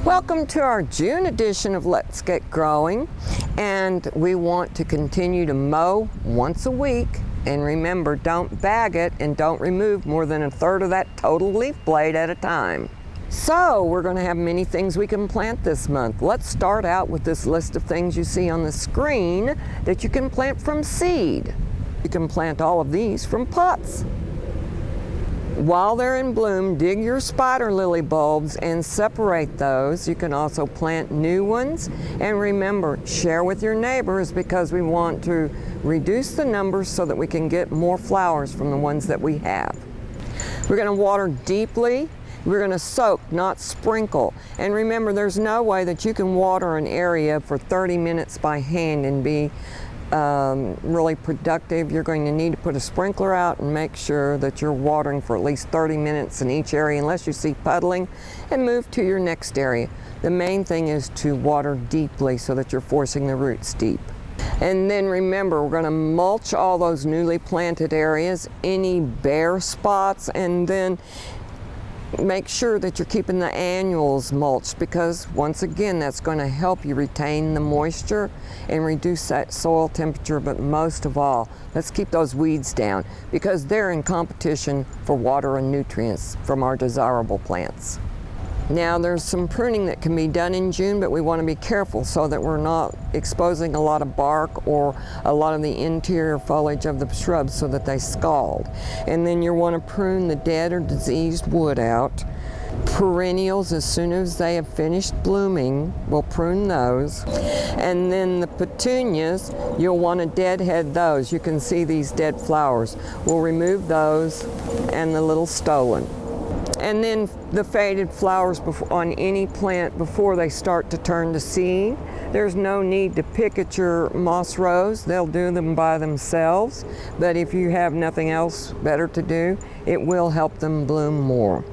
Welcome to our June edition of Let's Get Growing, and we want to continue to mow once a week. And remember, don't bag it and don't remove more than a third of that total leaf blade at a time. So we're going to have many things we can plant this month. Let's start out with this list of things you see on the screen that you can plant from seed. You can plant all of these from pots. While they're in bloom, dig your spider lily bulbs and separate those. You can also plant new ones. And remember, share with your neighbors because we want to reduce the numbers so that we can get more flowers from the ones that we have. We're going to water deeply. We're going to soak, not sprinkle. And remember, there's no way that you can water an area for 30 minutes by hand and be really productive. You're going to need to put a sprinkler out and make sure that you're watering for at least 30 minutes in each area unless you see puddling, and move to your next area. The main thing is to water deeply so that you're forcing the roots deep. And then remember, we're going to mulch all those newly planted areas, any bare spots, and then make sure that you're keeping the annuals mulched because once again that's going to help you retain the moisture and reduce that soil temperature. But most of all, let's keep those weeds down because they're in competition for water and nutrients from our desirable plants. Now there's some pruning that can be done in June, but we want to be careful so that we're not exposing a lot of bark or a lot of the interior foliage of the shrubs so that they scald. And then you want to prune the dead or diseased wood out. Perennials, as soon as they have finished blooming, we'll prune those. And then the petunias, you'll want to deadhead those. You can see these dead flowers. We'll remove those and the little stolon. And then the faded flowers on any plant before they start to turn to seed. There's no need to pick at your moss rose. They'll do them by themselves. But if you have nothing else better to do, it will help them bloom more.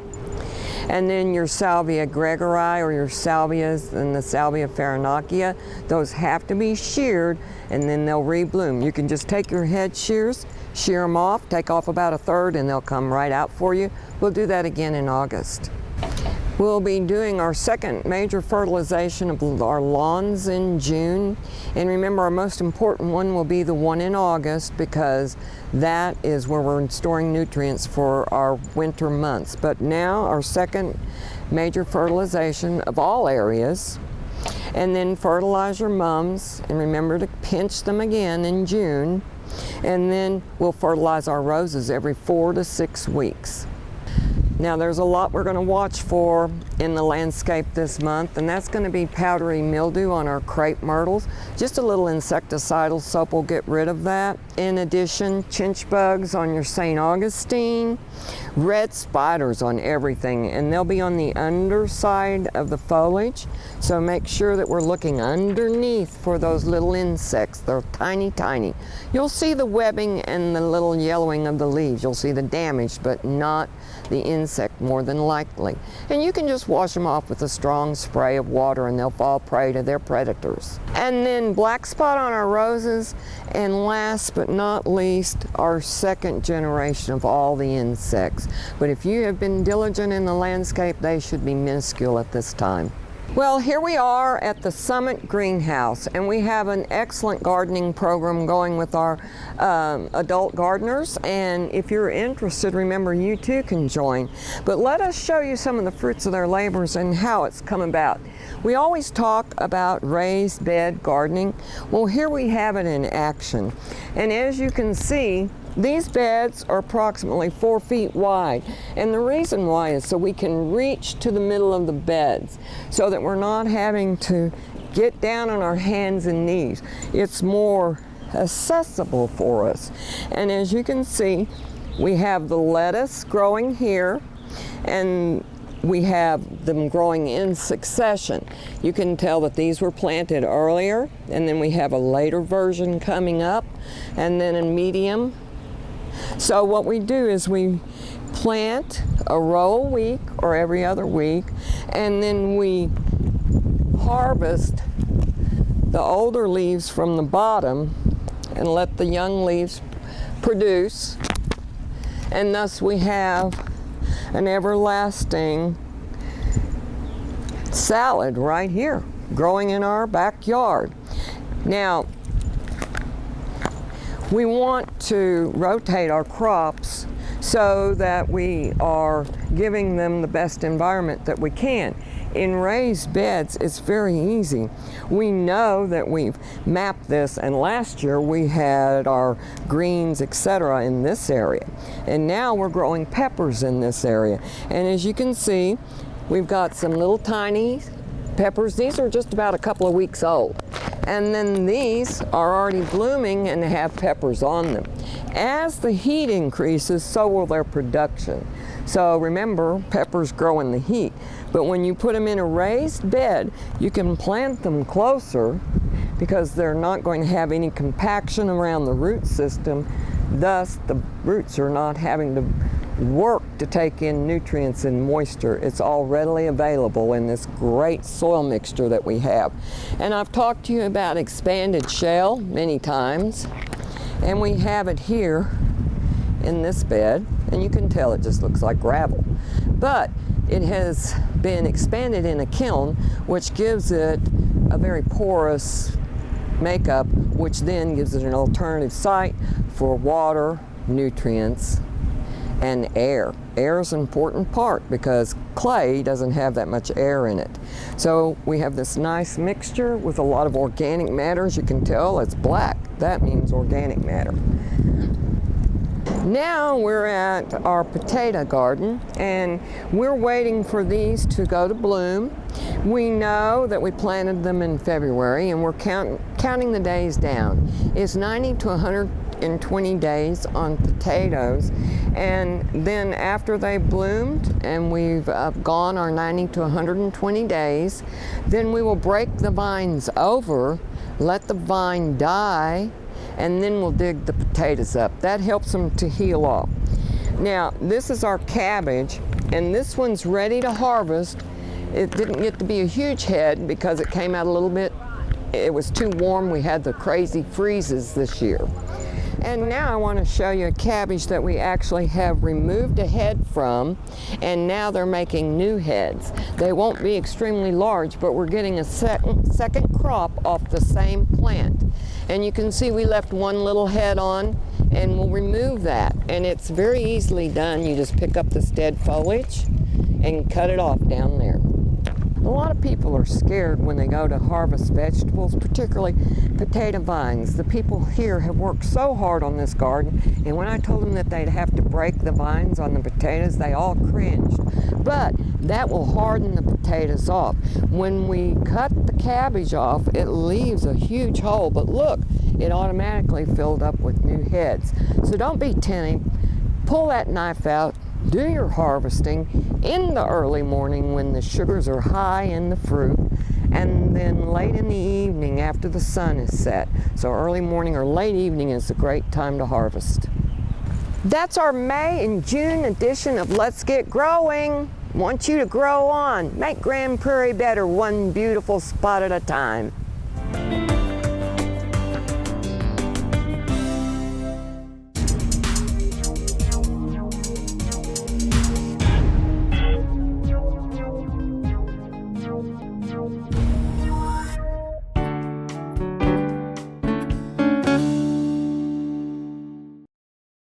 And then your Salvia gregori or your salvias and the Salvia farinacea, those have to be sheared and then they'll rebloom. You can just take your head shears, shear them off, take off about a third, and they'll come right out for you. We'll do that again in August. We'll be doing our second major fertilization of our lawns in June. And remember, our most important one will be the one in August because that is where we're storing nutrients for our winter months. But now our second major fertilization of all areas. And then fertilize your mums and remember to pinch them again in June. And then we'll fertilize our roses every 4 to 6 weeks. Now there's a lot we're going to watch for in the landscape this month, and that's going to be powdery mildew on our crepe myrtles. Just a little insecticidal soap will get rid of that. In addition, chinch bugs on your St. Augustine, red spiders on everything, and they'll be on the underside of the foliage. So make sure that we're looking underneath for those little insects. They're tiny, tiny. You'll see the webbing and the little yellowing of the leaves. You'll see the damage, but not the insect more than likely. And you can just wash them off with a strong spray of water and they'll fall prey to their predators. And then black spot on our roses, and last but not least, our second generation of all the insects. But if you have been diligent in the landscape, they should be minuscule at this time. Well, here we are at the Summit Greenhouse, and we have an excellent gardening program going with our adult gardeners. And if you're interested, remember, you too can join. But let us show you some of the fruits of their labors and how it's come about. We always talk about raised bed gardening. Well, here we have it in action. And as you can see, these beds are approximately 4 feet wide, and the reason why is so we can reach to the middle of the beds so that we're not having to get down on our hands and knees. It's more accessible for us. And as you can see, we have the lettuce growing here, and we have them growing in succession. You can tell that these were planted earlier, and then we have a later version coming up, and then a medium. So what we do is we plant a row a week or every other week, and then we harvest the older leaves from the bottom and let the young leaves produce, and thus we have an everlasting salad right here, growing in our backyard. Now, we want to rotate our crops so that we are giving them the best environment that we can. In raised beds, it's very easy. We know that we've mapped this, and last year we had our greens, etc. in this area. And now we're growing peppers in this area. And as you can see, we've got some little tiny peppers. These are just about a couple of weeks old. And then these are already blooming and have peppers on them. As the heat increases, so will their production. So remember, peppers grow in the heat. But when you put them in a raised bed, you can plant them closer because they're not going to have any compaction around the root system. Thus, the roots are not having to work to take in nutrients and moisture. It's all readily available in this great soil mixture that we have. And I've talked to you about expanded shale many times, and we have it here in this bed, and you can tell it just looks like gravel. But it has been expanded in a kiln, which gives it a very porous makeup, which then gives it an alternative site for water, nutrients, and air. Air is an important part because clay doesn't have that much air in it. So we have this nice mixture with a lot of organic matter. As you can tell, it's black. That means organic matter. Now we're at our potato garden, and we're waiting for these to go to bloom. We know that we planted them in February, and we're counting the days down. It's 90 to 120 days on potatoes, and then after they've bloomed and we've gone our 90 to 120 days, then we will break the vines over, let the vine die, and then we'll dig the potatoes up. That helps them to heal off. Now, this is our cabbage, and this one's ready to harvest. It didn't get to be a huge head because it came out a little bit, it was too warm. We had the crazy freezes this year. And now I want to show you a cabbage that we actually have removed a head from, and now they're making new heads. They won't be extremely large, but we're getting a second crop off the same plant. And you can see we left one little head on, and we'll remove that. And it's very easily done. You just pick up this dead foliage and cut it off down there. A lot of people are scared when they go to harvest vegetables, particularly potato vines. The people here have worked so hard on this garden, and when I told them that they'd have to break the vines on the potatoes, they all cringed. But that will harden the potatoes off. When we cut the cabbage off, it leaves a huge hole, but look, it automatically filled up with new heads. So don't be timid. Pull that knife out. Do your harvesting in the early morning when the sugars are high in the fruit, and then late in the evening after the sun is set. So early morning or late evening is a great time to harvest. That's our May and June edition of Let's Get Growing. Want you to grow on. Make Grand Prairie better, one beautiful spot at a time.